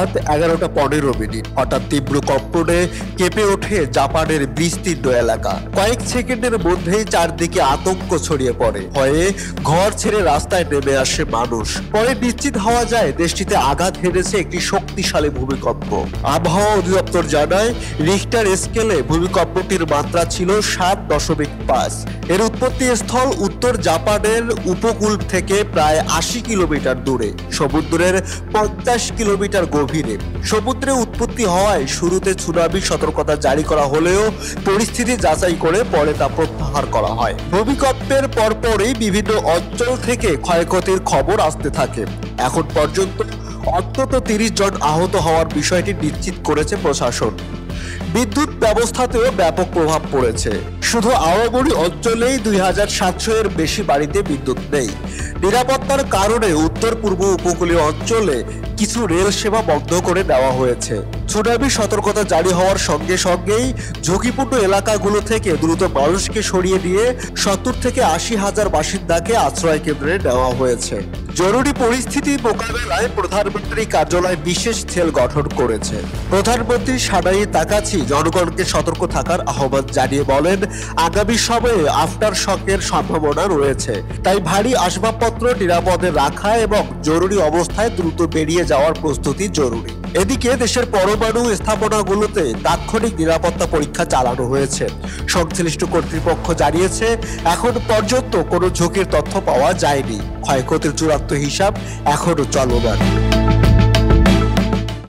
রাত 11:15 হঠাৎ তীব্র কম্পনে কেঁপে ওঠে জাপানের বিস্তীর্ণ এলাকা। কয়েক সেকেন্ডের মধ্যেই চারদিকে আতঙ্ক ছড়িয়ে পড়ে। ভয়ে ঘর ছেড়ে রাস্তায় নেমে আসে মানুষ। পরে নিশ্চিত হওয়া যায় দেশটিতে আঘাত হেনেছে একটি শক্তিশালী ভূমিকম্প। আবহাওয়া অধিদপ্তর জানায়, রিখটার স্কেলে ভূমিকম্পটির মাত্রা ছিল 7.5। এর উৎপত্তি স্থল উত্তর জাপানের উপকূল থেকে প্রায় 80 কিলোমিটার দূরে, সমুদ্রের 50 কিলোমিটার গভীরে। সমুদ্রে উৎপত্তি হওয়ায় শুরুতে সুনামির সতর্কতা জারি করা হলেও পরিস্থিতি যাচাই করে পরে তা প্রত্যাহার করা হয়। ভূমিকম্পের পরপরই বিভিন্ন অঞ্চল থেকে ক্ষয়ক্ষতির খবর আসতে থাকে। এখন পর্যন্ত অন্তত 30 জন আহত হওয়ার বিষয়টি নিশ্চিত করেছে প্রশাসন। বিদ্যুৎ ব্যবস্থাতেও ব্যাপক প্রভাব পড়েছে। শুধু আওয়ামরি অঞ্চলেই 2700 এর বেশি বাড়িতে বিদ্যুৎ নেই। নিরাপত্তার কারণে উত্তর পূর্ব উপকূলীয় অঞ্চলে কিছু রেল সেবা বন্ধ করে দেওয়া হয়েছে। সুনামি সতর্কতা জারি হওয়ার সঙ্গে সঙ্গেই ঝুঁকিপূর্ণ এলাকাগুলো থেকে দ্রুত মানুষকে সরিয়ে দিয়ে 70 থেকে 80 হাজার বাসিন্দাকে আশ্রয় কেন্দ্রে নেওয়া হয়েছে। জরুরি পরিস্থিতি মোকাবেলায় প্রধানমন্ত্রী কার্যালয় বিশেষ সেল গঠন করেছে। প্রধানমন্ত্রী সানাই তাকাচি জনগণকে সতর্ক থাকার আহ্বান জানিয়ে বলেন, আগামী সময়ে আফটার শকের সম্ভাবনা রয়েছে, তাই ভারী আসবাবপত্র নিরাপদে রাখা এবং জরুরি অবস্থায় দ্রুত বেরিয়ে যাওয়ার প্রস্তুতি জরুরি। এদিকে দেশের পরমাণু স্থাপনাগুলোতে তাৎক্ষণিক নিরাপত্তা পরীক্ষা চালানো হয়েছে। সংশ্লিষ্ট কর্তৃপক্ষ জানিয়েছে, এখন পর্যন্ত কোনো ঝুঁকির তথ্য পাওয়া যায়নি। ক্ষয়ক্ষতির চূড়ান্ত হিসাব এখনো চলমান।